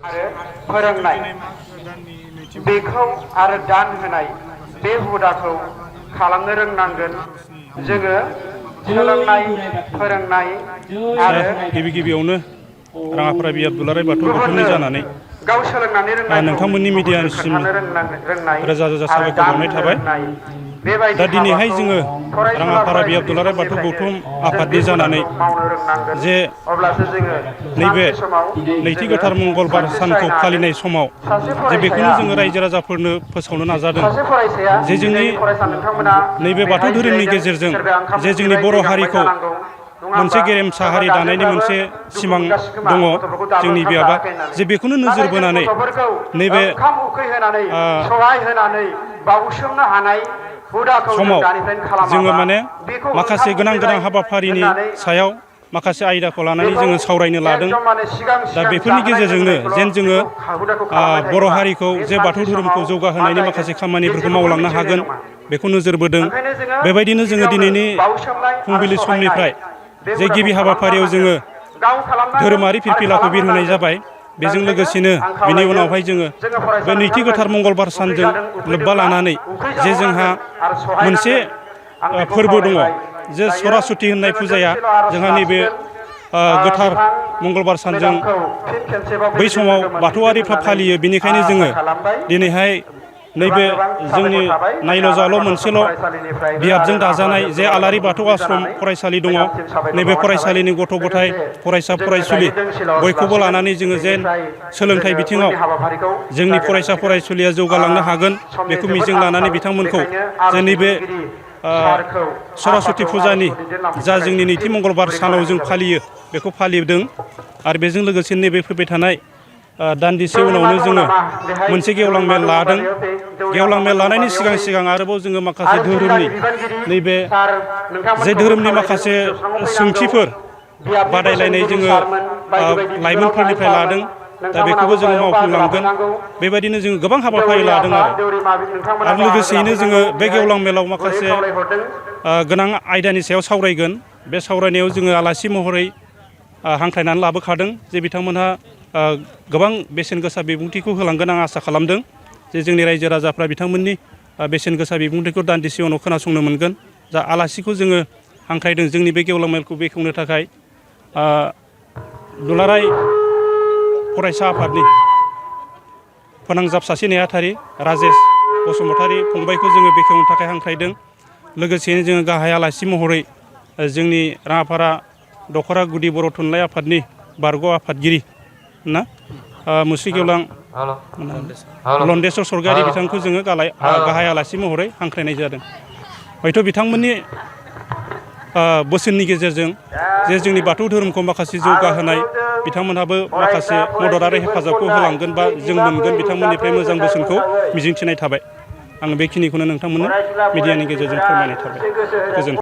आरो फोरोंनाय बेखौ आरो दान होनाय बे हुदाखौ खालामनो रोंनांगोन जोङो सोलोंनाय फोरोंनाय आरो गिबियावनो राङाफारा बियाब दुलाराय बाथौ गौथुमनि जानानै गाव सोलोंनानै रोंनायखौ नोंथांमोननि गुबुननो मिडियासिम खोन्थानो रोंनाय रोजा रोजा आरो साबायखर दान बावनाय होनो थाबाय। रोंनाय बेबायदि दा दिनैहाय हाबाखौ जोङो फरायसुला राङाफारा बियाब दुलाराय बाथौ फरायसुलिफोरनिफ्रायनो गौथुम जों बे आफादनि जानानै हुदाखौ मावनो रोंनांगोन जे अब्लासो जोङो नैबे सानसे समाव नैथि जोङो गोथार मंगलबार साक्सेस सानखौ जाहैनो हागोन। फालिनाय समाव सासे जे बेखौनो फरायसाया जोङो रायजो राजाफोरनो फोसावनो नाजादों सासे फरायसाया जे जोंनि दिनैनि फरायसा नोंथांमोना नैबे बाथौ बेहाय धोरोमनि जिरायदों गेजेरजों सोरबाया ओंखाम जे जोंनि उखैबाय बर' दै गांबाय हारिखौ जानांगौ नङा मोनसे होमबा गेरेमसा सोरबा हारि दानायनि गारजेनफ्राबो मोनसे दुखु सिमां मोनगासिनो खोमा दङ गथ'फोरखौ दाबो जोंनि ओंखाम बियाबा जाहोआखै होननानै जे बेखौनो नोजोर नाथाय जों बोनानै गथ'फोरखौ नैबे ओंखाम उखैहोनानै सहाय होनानै बाउसोमनो हानाय हुदाखौ जों समाव दानिफ्रायनो जोङो खालामाबा माने बेखौ माखासे ओंखाम गोनां उखैनाय हाबाफारिनि होननानै सायाव माखासे आयदाखौ लानानै बेखौ जोङो सावरायनो लादों। एकदम माने सिगां दा सिगां बेफोरनि जाहोनाय गेजेरजोंनो जेन लोंहोनायखौल' जोङो बेखौ हुदाखौ खालामबाय बर' थायोबा हारिखौ बे जे बाथौ सानसे धोरोमखौ समाव मा जौगाहोनायनि जाहैगोन माखासे बे खामानिफोरखौ जेबोखौनो मावलांनो मिथिनाय हागोन नङा। बेखौ नोजोर बोदों। ओंखायनो जोङो बेबायदिनो जोङो गिबियावनो दिनैनि बाउसोमनाय आरो फुंबिलि सहायनाय समनिफ्राय बे जे हुदाखौ गिबि खालामनो हाबाफारियाव हानांगोन जोङो गाव खालामनांगोन धोरोमारि आरो फिरफिलाखौ बिरहोनाय खालामहोनांगोन। जाबाय। दा बेजों ओंखायनो लोगोसेनो आं बिनि खावलायो उनावहाय जोङो फरायसा बे नैथि नोंथांमोन गोथार मंगलबार सानजों उखैजादों लोब्बा उखैदोंब्ला लानानै जे जोंहा उखैजाबावनांगोन आरो मोनसे सहायनांगोन आं बेखौ फोरबो दङ खावलायबाय। जे दायो सरासति होननाय जोङो फुजाया दोंसेल' आर'ज जोंहा नैबे लासिगोन गोथार बिथां मंगलबार सानजों मेदामखौ फिन खेबसेबाव बै बेबायदि समाव लोगो मोनफिनगोन बाथौआरिफ्रा होननानै फालियो। बेनिखायनो आसा जोङो खालामबाय। दिनैहाय गोबां नैबे गोबां जोंनि साबायखर थाबाय जोंनि नायल' आलारि जाल' बाथौ सम मोनसेल' फरायसालिनिफ्रायबो आरो बियाबजों राङापारा दाजानाय बियाब जे दुलाराय आलारि बाथौ बाथौ गौथुमनि आश्रम जानानै फरायसालि दङ। मेदामसिम साबायखर नैबे बावनाय थाबाय। फरायसालिनि गथ' गथाय लोगोसे फरायसा जोङो फरायसुलि दायो दोंसेल' आर'ज बयखौबो लासिगोन लानानै जोङो जेन बेनिफ्राय सोलोंथाइ जोङो बिथिङाव उननि हाबाफारिखौ जोंनि फरायसा जागायलांसिगोन। फरायसुलिया जौगालांनो हागोन समनि बेखौ जोबोद मिजिं लानानै आंखाल बिथांमोनखौ बेखायनो जे आर'जनि नैबे दैदेनगिरि सारखौ सरासति आफाखौ फुजानि आर'जखौ दैदेनलांफिननो जा थाखाय जोंनि नैथि फिन मंगलबार गुरै सानाव खावलायनाय जों जाबाय। फालियो बेखौ फालिदों। आरो बेजों लोगोसे नैबे फैबाय थानाय दान्दिसे दौरिमा उनावनो दङ जोङो नामा बेहाय मोनसे गेवलां दौरिमा मेल दङबा लादों। बेयाव फै दौरि गेवलां मेल आफामोन दङबा लानायनि बेयाव सिगां फै सिगां आरोबाव जोङो माखासे आरो धोरोमनि जिल्लानि बिबानगिरि नैबे सार जे नोंथांमोनखौबो धोरोमनि खावलायदों माखासे जौस्राङाव फैनांगौ। सोंथिफोर बियाबनि बादायलायनाय बोसोनगिरि जोङो सारमोन बायदि बायदि बिबानाव थानाय लाइमोनफोरनिफ्राय सारमोन लादों। दा नोंथांमोनाबो बेखौबो जोङो बेयाव बाहागो मावफुंलांगोन। लाफैनांगौ। बेबायदिनो जोङो गोबां हाबाफारि दौरि लादों आफाद आरो दौरिमा नोंथांमोना बाहागो लोगोसेयैनो जोङो लाफैनांगौ बे बेहाय गेवलां मेलाव गुरै माखासे खावलायहरदों। गोनां आयदानि सायाव सावरायगोन। बे सावरायनायाव जोङो आलासि महरै हांख्रायनानै लाबोखादों जे बिथांमोनहा गोबां बेसेन गोसा बिबुंथिखौ होलांगोन आं आसा खालामदों। जे जोंनि रायजो राजाफ्रा बिथांमोननि बेसेन गोसा बिबुंथिखौ दान्दिसे उनाव खोनासंनो मोनगोन। जा आलासिखौ जोङो हांख्रायदों जोंनि बे गेवलां मेलखौ बेखेवनो थाखाय दुलाराय फरायसा आफादनि फोनांजाब सासे नेहाथारि राजेश बसुमतारी फंबायखौ जोङो बेखेवनो थाखाय हांख्रायदों। लोगोसेनो जोङो गाहाय आलासि महरै जोंनि राङापारा दख'रा गुदि बर' थुनलाइ आफादनि बारग' आफादगिरि ना मुस्रि गेवलां लन्डेस्वर सरगयारि बिथांखौ जोङो गाहाय आलासि महरै हांख्रायनाय जादों। हयथ' बिथांमोननि बोसोननि गेजेरजों जे जोंनि बाथौ धोरोमखौ माखासे जौगाहोनाय बिथांमोनहाबो माखासे फरायसा मदद आरो फरायसुलिफोर हेफाजाबखौ गथाय होलांगोन बा बै जों बिजाबै मोनगोन बिथांमोननिफ्राय बिजाबै मोजां गोथार बोसोनखौ गोथारै मिजिंथिनाय थाबाय। आं बेखिनिखौनो नोंथांमोननो फरायसुला मिडियानि गेजेरजों फरायसुलिफोरा फोरमायनाय थाबाय। एसे गोसो होदों। गोजोन्थों।